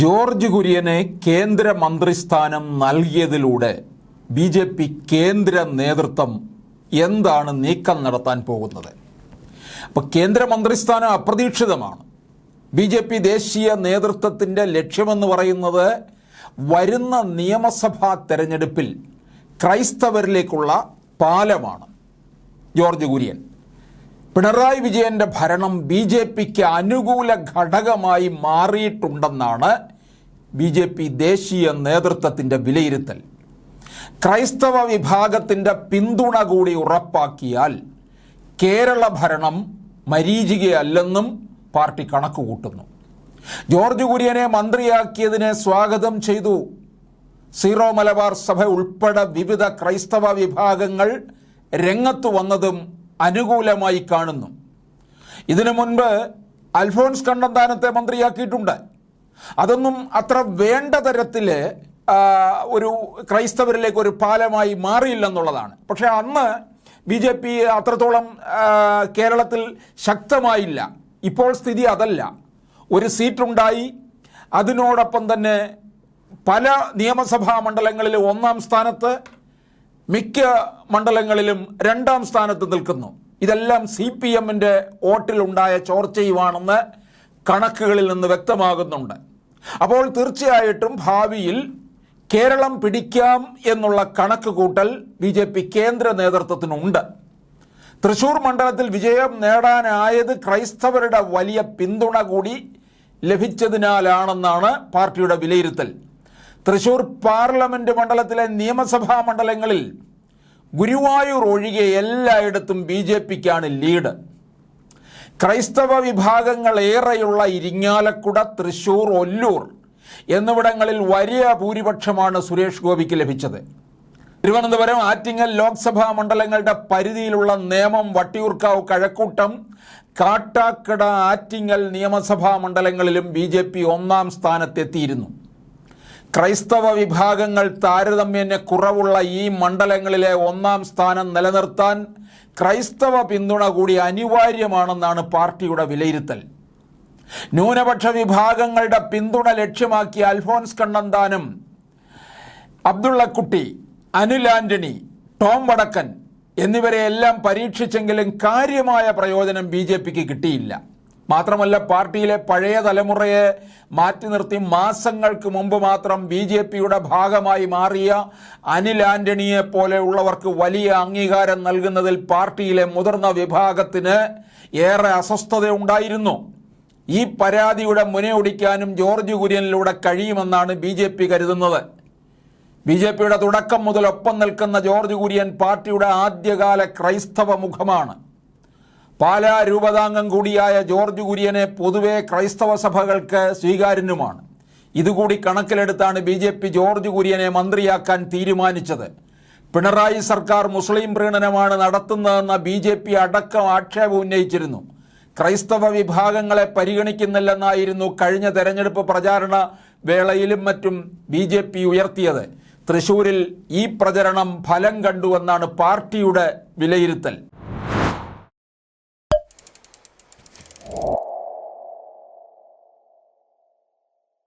George കുര്യന് കേന്ദ്രമന്ത്രിസ്ഥാനം നൽകിയതിലൂടെ ബി.ജെ.പി. കേന്ദ്ര നേതൃത്വം എന്താണ് നീക്കം നടത്താൻ പോകുന്നത്? അപ്പോൾ കേന്ദ്രമന്ത്രിസ്ഥാനം അപ്രതീക്ഷിതമാണ്. ബി.ജെ.പി. ദേശീയ നേതൃത്വത്തിൻ്റെ ലക്ഷ്യമെന്ന് പറയുന്നത് വരുന്ന നിയമസഭാ തെരഞ്ഞെടുപ്പിൽ ക്രൈസ്തവരിലേക്കുള്ള പാലമാണ്. ജോർജ് കുര്യൻ പിണറായി വിജയൻ്റെ ഭരണം ബി.ജെ.പിക്ക് അനുകൂല ഘടകമായി മാറിയിട്ടുണ്ടെന്നാണ് ബി.ജെ.പി. ദേശീയ നേതൃത്വത്തിൻ്റെ വിലയിരുത്തൽ. ക്രൈസ്തവ വിഭാഗത്തിൻ്റെ പിന്തുണ കൂടി ഉറപ്പാക്കിയാൽ കേരള ഭരണം മരീചികയല്ലെന്നും പാർട്ടി കണക്കുകൂട്ടുന്നു. ജോർജ് കുര്യനെ മന്ത്രിയാക്കിയതിനെ സ്വാഗതം ചെയ്തു. സീറോ മലബാർ സഭ ഉൾപ്പെടെ വിവിധ ക്രൈസ്തവ വിഭാഗങ്ങൾ രംഗത്തു വന്നതും അനുകൂലമായി കാണുന്നു. ഇതിനു മുൻപ് അൽഫോൺസ് കണ്ണന്താനത്തെ മന്ത്രിയാക്കിയിട്ടുണ്ട്. അതൊന്നും അത്ര വേണ്ട തരത്തിൽ ഒരു ക്രൈസ്തവരിലേക്ക് ഒരു പാലമായി മാറിയില്ലെന്നുള്ളതാണ്. പക്ഷേ അന്ന് ബി.ജെ.പി. അത്രത്തോളം കേരളത്തിൽ ശക്തമായില്ല. ഇപ്പോൾ സ്ഥിതി അതല്ല. ഒരു സീറ്റുണ്ടായി. അതിനോടൊപ്പം തന്നെ പല നിയമസഭാ മണ്ഡലങ്ങളിലും ഒന്നാം സ്ഥാനത്ത്, മിക്ക മണ്ഡലങ്ങളിലും രണ്ടാം സ്ഥാനത്ത് നിൽക്കുന്നു. ഇതെല്ലാം CPM-ൻ്റെ വോട്ടിലുണ്ടായ ചോർച്ചയുമാണെന്ന് കണക്കുകളിൽ നിന്ന് വ്യക്തമാകുന്നുണ്ട്. അപ്പോൾ തീർച്ചയായിട്ടും ഭാവിയിൽ കേരളം പിടിക്കാം എന്നുള്ള കണക്ക് കൂട്ടൽ ബി.ജെ.പി. കേന്ദ്ര നേതൃത്വത്തിനുണ്ട്. തൃശ്ശൂർ മണ്ഡലത്തിൽ വിജയം നേടാനായത് ക്രൈസ്തവരുടെ വലിയ പിന്തുണ കൂടി ലഭിച്ചതിനാലാണെന്നാണ് പാർട്ടിയുടെ വിലയിരുത്തൽ. തൃശ്ശൂർ പാർലമെൻറ്റ് മണ്ഡലത്തിലെ നിയമസഭാ മണ്ഡലങ്ങളിൽ ഗുരുവായൂർ ഒഴികെ എല്ലായിടത്തും ബി.ജെ.പിക്കാണ് ലീഡ്. ക്രൈസ്തവ വിഭാഗങ്ങൾ ഏറെയുള്ള ഇരിങ്ങാലക്കുട, തൃശ്ശൂർ, ഒല്ലൂർ എന്നിവിടങ്ങളിൽ വലിയ ഭൂരിപക്ഷമാണ് സുരേഷ് ഗോപിക്ക് ലഭിച്ചത്. തിരുവനന്തപുരം, ആറ്റിങ്ങൽ ലോക്സഭാ മണ്ഡലങ്ങളുടെ പരിധിയിലുള്ള നേമം, വട്ടിയൂർക്കാവ്, കഴക്കൂട്ടം, കാട്ടാക്കട, ആറ്റിങ്ങൽ നിയമസഭാ മണ്ഡലങ്ങളിലും ബി.ജെ.പി. ഒന്നാം സ്ഥാനത്തെത്തിയിരുന്നു. ക്രൈസ്തവ വിഭാഗങ്ങൾ താരതമ്യേന കുറവുള്ള ഈ മണ്ഡലങ്ങളിലെ ഒന്നാം സ്ഥാനം നിലനിർത്താൻ ക്രൈസ്തവ പിന്തുണ കൂടി അനിവാര്യമാണെന്നാണ് പാർട്ടിയുടെ വിലയിരുത്തൽ. ന്യൂനപക്ഷ വിഭാഗങ്ങളുടെ പിന്തുണ ലക്ഷ്യമാക്കി അൽഫോൺസ് കണ്ണന്താനം, അബ്ദുള്ളക്കുട്ടി, അനിൽ ആന്റണി, ടോം വടക്കൻ എന്നിവരെയെല്ലാം പരീക്ഷിച്ചെങ്കിലും കാര്യമായ പ്രയോജനം ബി.ജെ.പിക്ക് കിട്ടിയില്ല. മാത്രമല്ല, പാർട്ടിയിലെ പഴയ തലമുറയെ മാറ്റി നിർത്തി മാസങ്ങൾക്ക് മുമ്പ് മാത്രം ബി.ജെ.പിയുടെ ഭാഗമായി മാറിയ അനിൽ ആന്റണിയെ പോലെയുള്ളവർക്ക് വലിയ അംഗീകാരം നൽകുന്നതിൽ പാർട്ടിയിലെ മുതിർന്ന വിഭാഗത്തിന് ഏറെ അസ്വസ്ഥതയുണ്ടായിരുന്നു. ഈ പരാതിയുടെ മുനയൊടിക്കാനും ജോർജ് കുര്യനിലൂടെ കഴിയുമെന്നാണ് ബി.ജെ.പി. കരുതുന്നത്. ബി.ജെ.പിയുടെ തുടക്കം മുതൽ ഒപ്പം നിൽക്കുന്ന ജോർജ് കുര്യൻ പാർട്ടിയുടെ ആദ്യകാല ക്രൈസ്തവ മുഖമാണ്. പാലാ രൂപതാംഗം കൂടിയായ ജോർജ് കുര്യനെ പൊതുവെ ക്രൈസ്തവ സഭകൾക്ക് സ്വീകാര്യനുമാണ്. ഇതുകൂടി കണക്കിലെടുത്താണ് ബി.ജെ.പി. ജോർജ് കുര്യനെ മന്ത്രിയാക്കാൻ തീരുമാനിച്ചത്. പിണറായി സർക്കാർ മുസ്ലിം പ്രീണനമാണ് നടത്തുന്നതെന്ന ബി.ജെ.പി. അടക്കം ആക്ഷേപം ഉന്നയിച്ചിരുന്നു. ക്രൈസ്തവ വിഭാഗങ്ങളെ പരിഗണിക്കുന്നില്ലെന്നായിരുന്നു കഴിഞ്ഞ തെരഞ്ഞെടുപ്പ് പ്രചാരണ വേളയിലും മറ്റും ബി.ജെ.പി. ഉയർത്തിയത്. തൃശ്ശൂരിൽ ഈ പ്രചരണം ഫലം കണ്ടുവെന്നാണ് പാർട്ടിയുടെ വിലയിരുത്തൽ.